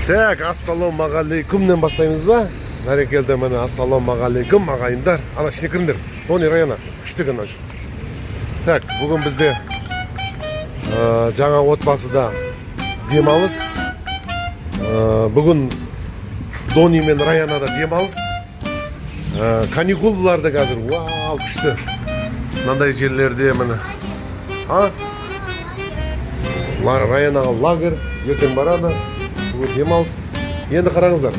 Так, ассалаумағалейкумнен бастаймыз ба? Бәрекелді, міне ассалаумағалейкум ағайындар. Ана ішіне кіріңдер. Тони района, күшті күн ашы. Так, бүгін бізде жаңа отбасыда демалыс. Бүгін Дони мен Раянада демалыс. Каникул бұларды қазір. Вау, күшті. Мынандай жерлерде міне. Раянаға лагер, ертең барады. Бүгін демалыс. Енді қараңыздар.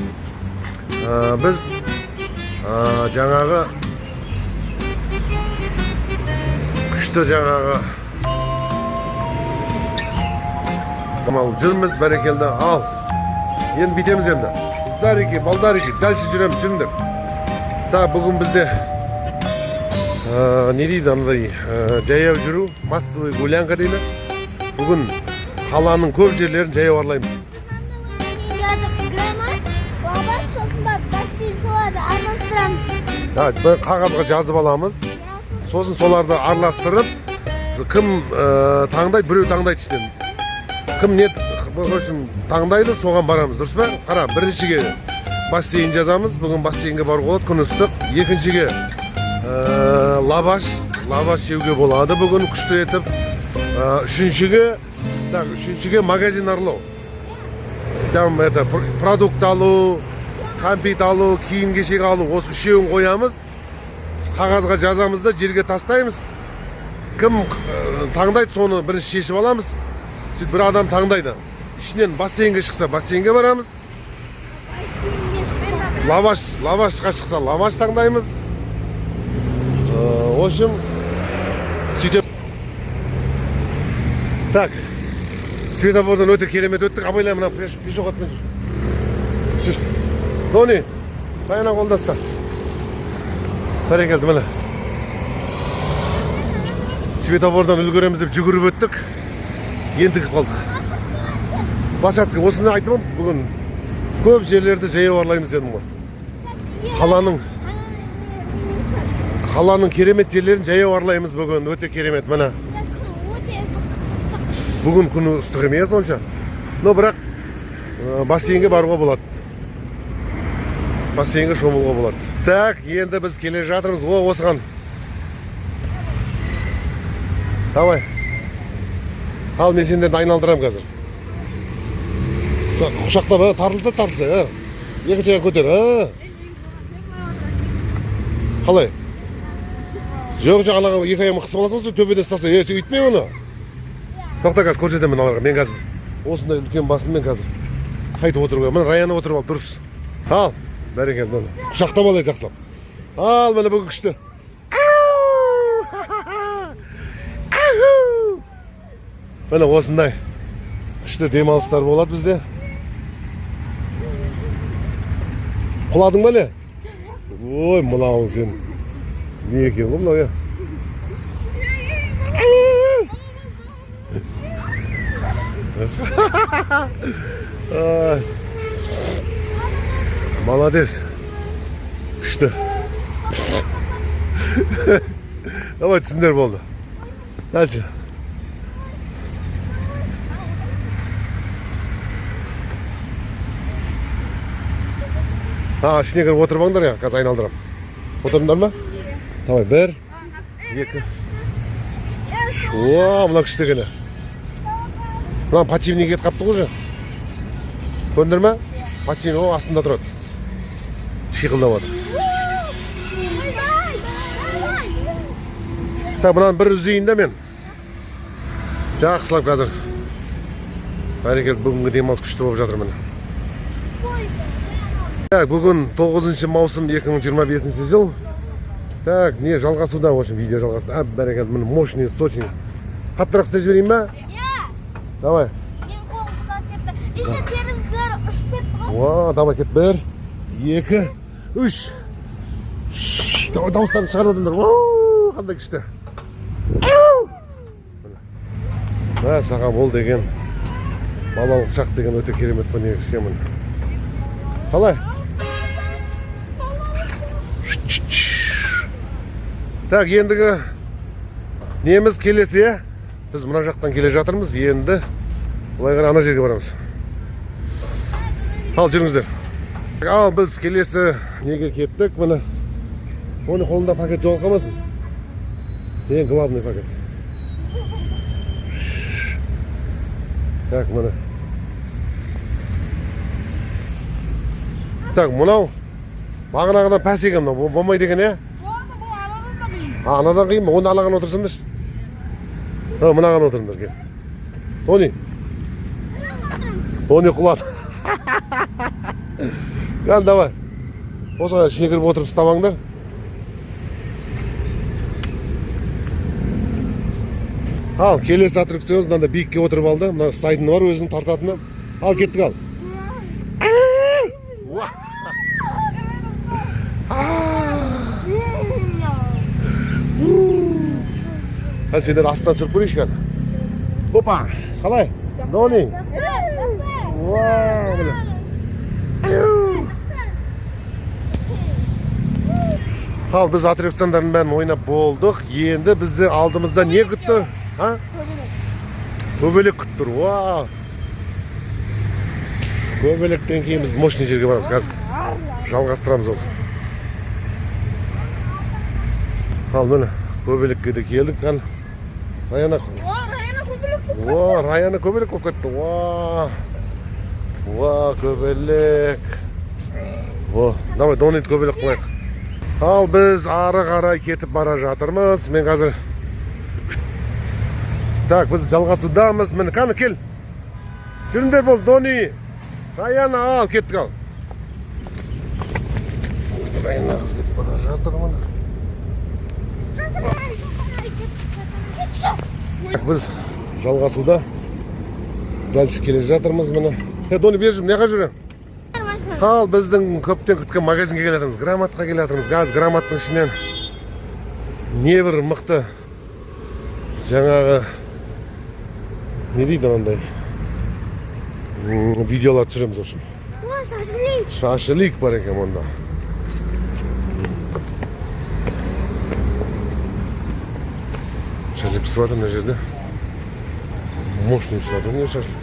Біз жаңағы күшті жаңағы жүрміз, бәрекелді. Ал. Енді бітеміз енді. Қыздар балдар дәлші жүреміз, жүріңдер. Та бүгін бізде не дейді андай жаяу жүру, массовый гулянка дейді. Бүгін қаланың көп жерлерін жаяу аралаймыз. Бір қағазға жазып аламыз. Сосын соларды араластырып, кім таңдайды, біреу таңдайды іштен. Кім не таңдайды, соған барамыз, дұрыс па? Қара, біріншіге бассейн жазамыз. Бүгін бассейнге баруға болады, күн ыстық. Екіншіге лаваш жеуге болады бүгін күшті етіп. Үшіншіге магазин аралау. Там продукт алу, компьютер алу, киім кешек алу, осы үшеуін қоямыз. Қағазға жазамыз да жерге тастаймыз. Кім таңдайды, соны бірінші шешіп аламыз. Сөйтіп бір адам таңдайды. Ішінен бассейнге шықса, бассейнге барамыз. Лавашқа шықса, лаваш таңдаймыз. В общем, сөйтіп. Так, светофордан өте керемет өттік. Абайлай мына пешоходпен жүр. Тони, баяна қолдаста. Бәрекелді, міне. Светофордан үлгереміз деп жүгіріп өттік. Ентігіп қалдық. Площадка, осыны айтымым, бүгін көп жерлерді жаяу аралаймыз дедім ғой. Қаланың керемет жерлерін жаяу аралаймыз бүгін, өте керемет, міне. Бүгін күні ыстық емес онша. Но бірақ бассейнге баруға болады. Бассейнге шомылуға болады. Так, енді біз келе жатырмыз. Осыған. Давай. Ал, мен сендерді айналдырам қазір. Құшақтап, тартылса. Екіншіге көтер. Қалай? Жоқ, алаға екі аяғымы қысып аласың, төбеде ұстаса, үйтпей оны. Тоқта қазір көрсетемін аларға. Мен қазір осындай үлкен басыммен қазір қайтып отыруға. Мен Раяна отырып ал, дұрыс. Ал, бәрекелді. Құшақтап алай жақсылап. Ал, міне бүгін күшті. Міне осындай күшті демалыстар болады бізде. Құладың ба не? Ой, мынауың сен. Не екен ғой мынау, Молодец. Күшті. Давай түсіндер болды. Дальше. Ішіне кіріп отырбаңдар я, қазір айналдырам. Отырыңдар ма? Давай, бір, екі. Мына күшті кені. Мына патчивник ет қапты ғой же. Көріндір ма? Патчивник астында тұрады. Шиқылдап отыр. Так, мұнан бір үзейін да мен. Жақсылап қазір. Бәрекелді, бүгінгі демалыс күшті болып жатыр міне. Так, бүгін 9 маусым 2025 жыл. Так, не жалғасуда, в общем, видео жалғасуда. Бәрекелді, міне мощный, сочный. Қаттырақ істеп жіберейін ба? Давай. Мен қолым қызарып кетті. Еще теріңіздер ұшып кетті ғой. Давай кет. Бір, екі, үш. Дауыстарын шығарып отырыңдар. Қандай күшті. Саған бол деген, балалық шақ деген өте керемет қой негізі міне. Қалай? Так, ендігі неміз келесі. Біз мына жақтан келе жатырмыз. Енді былай қарай ана жерге барамыз. Ал жүріңіздер. Ал біз келесі неге кеттік, міне. Оның қолында пакет жоғалып қалмасын. Ең главный пакет. Так, міне. Так, мынау бағанағыдан пәс екен мынау, болмайды екен, е? Анадан қиын ба? Оны алаған отырсыңдаршы. Мынаған отырыңдар, кел. Тони. Тони құлады. Кәл, давай. Осыға ішіне кіріп отырып ұстамаңдар. Ал, келесі аттракционымыз мынандай биікке отырып алды. Мына стайдың бар өзінің тартатыны. Ал, кеттік ал. Hadi senden астынан түсіріп көрейікші кәл. Опа, қалай? Дони. Вау, міне. Ал, біз аттракциондардың бәрін ойнап болдық. Енді бізді алдымызда не күтті? Көбелек күттір. Вау. Көбелектен кейін біз мощный жерге барамыз. Қазір жалғастырамыз ол. Ал, міне. Көбелекке де келдік. Ал. Раяна көбелек. Ва, Раяна көбелек болып кетті. Ва, көбелек. Давай, Дониді көбелек қылайық. Ал, біз ары қарай кетіп бара жатырмыз. Мен қазір... Так, біз жалғасудамыз. Мені қаны кел. Жүріндер бол, Дони. Раяна, ал, кеттік ал. Раяна қыз кетіп бара жатырмын. Біз жалғасуда дәлші келе жатырмыз мұны. Дони, бер жүрім, неға жүрем? Ал, біздің көптен күткен магазинге келе жатырмыз. Громадқа келе жатырмыз. Газ Громадтың ішінен не бір мықты жаңағы не дейді ондай видеолар түсіреміз үшін. Шашылик бар екен онда. Шашлик пісіп жатыр мына жерде. Мощный пісіп жатыр не шашлик.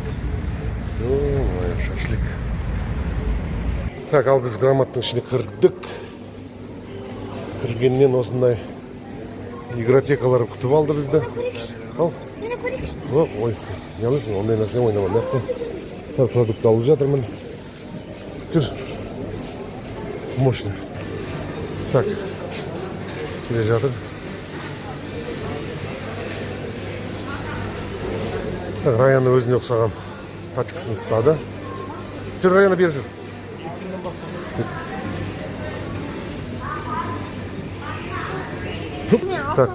Шашлик. Так, ал біз Громадтың ішіне кірдік. Кіргеннен осындай игротекалар күтіп алды бізді. Ал? Ой, не алысың, ондай нәрсе ойнаман. Продукт алып жатырмын. Жүр. Мощный. Так, келе жатыр. Так, Раяна өзіне ұқсаған тачкасын ұстады. Жүр, Раяна, бері жүр. Так,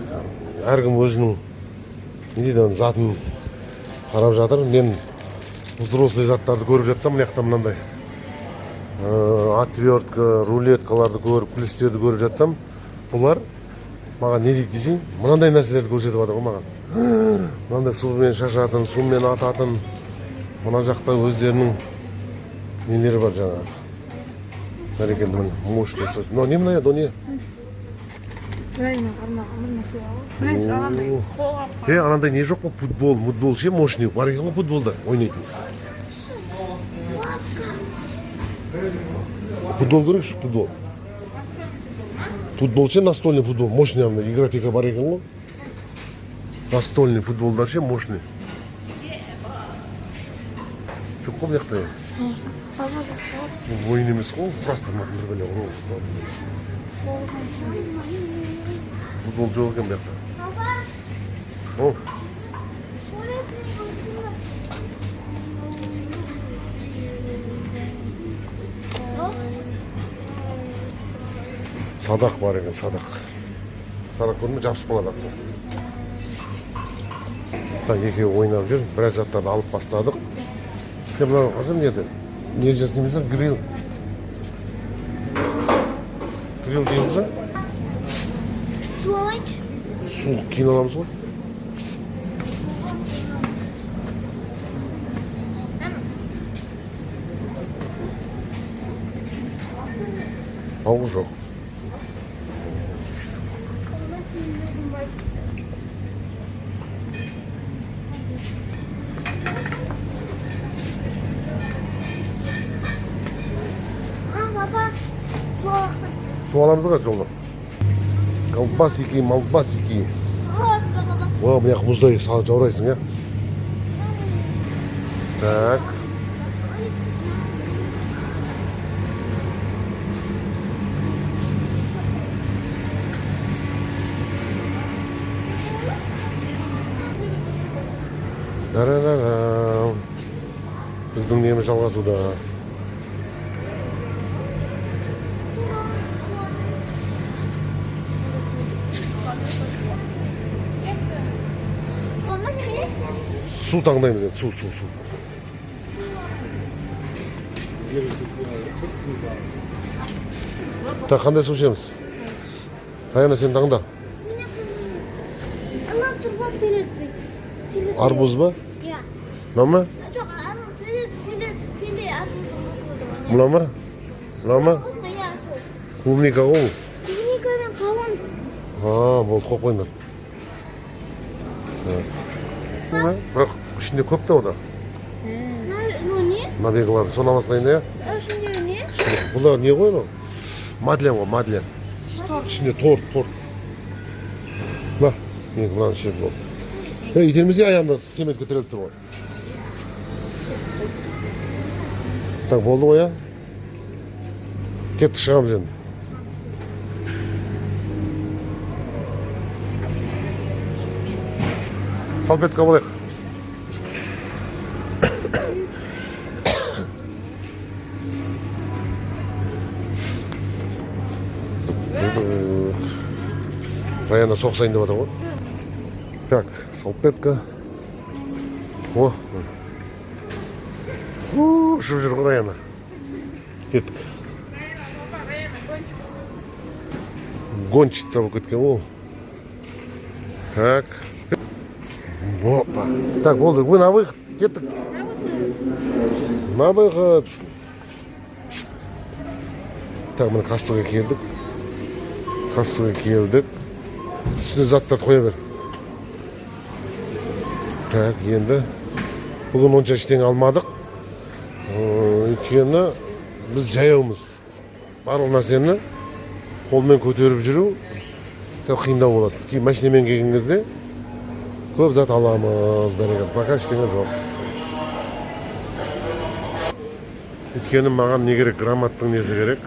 әркім өзінің не дейді, затын қарап жатыр. Мен взрослый заттарды көріп жатсам, мынаяқта мынандай отвертка, рулеткаларды көріп, плюстерді көріп жатсам, бұлар маған не дейді десең, мынандай нәрселерді көрсетіп жатыр ғой маған. Мынандай сумен шашатын, сумен ататын, мына жақта өздерінің нелері бар жаңағы. Бәрекелді міне, мощный сөз. Но не мына еді, о не? Анандай не жоқ па? Футбол ше мощный бар екен ғой футболда ойнайтын. Футбол көрейікші, футбол. Футбол ше настольный футбол, мощный андай игротека бар екен ғой. Настольный футболдар ше мощный. Жоқ қой бұл жақта. Ойын емес қой, просто бір бәле ұру. Футбол жоқ екен бұл жақта. Садақ бар екен, садақ. Садақ көрді ме, жабысып қалады атса. Так, екеуі ойнап жүр, біраз заттарды алып бастадық. Мына қызым не еді? Не жасаймыз ба? Грилл. Грилл дейміз ба? Су алайыншы. Су кейін аламыз ғой. Ауыз жоқ. Су аламыз ғой жолда. Колбасики, малбасики. Вот, баба. О, мына мұздай жаурайсың, ә? Так. Тарарарам. Біздің неміз жалғасуда. Mama ne? Су таңдаймыз енді, су. Так, қандай су ішеміз? Раяна, сен таңда. Она турбат береді. Арбуз ба? Иә. Мына ма? Жоқ, ана филе арбуз қосылды. Мына ма? Мына ма? Иә, сол. Клубника ғой ол. Клубника мен қауын. Болды, қойып қойыңдар. Бірақ ішінде көп та ода. Ну не? Набегалар, соны аласың да, Ішінде не? Бұлар не ғой ол? Мадлен ғой, мадлен. Ішінде торт. Ба, мен мынаны ішеді болды. Итермесе аяғымда семет көтеріліп тұр ғой. Так, болды ғой, ә? Кеттік, шығамыз енді. Салпетка болайық. Раяна соқсайын деп жатыр ғой. Так, салпетка. О. Ұшып жүр ғой Раяна. Кеттік. Гонщица болып кеткен ол. Так. Опа. Так, болды. Вы на выход. Кеттік. На выход. Так, міне кассаға келдік. Үстіне заттарды қоя бер. Так, енді. Бүгін онша ештеңе алмадық. Өйткені біз жаяумыз. Барлық нәрсені қолмен көтеріп жүру қиындау болады. Кейін машинамен келген кезде көп зат аламыз, бәрекелді. Пока ештеңе жоқ. Өйткені маған не керек? Громадтың несі керек?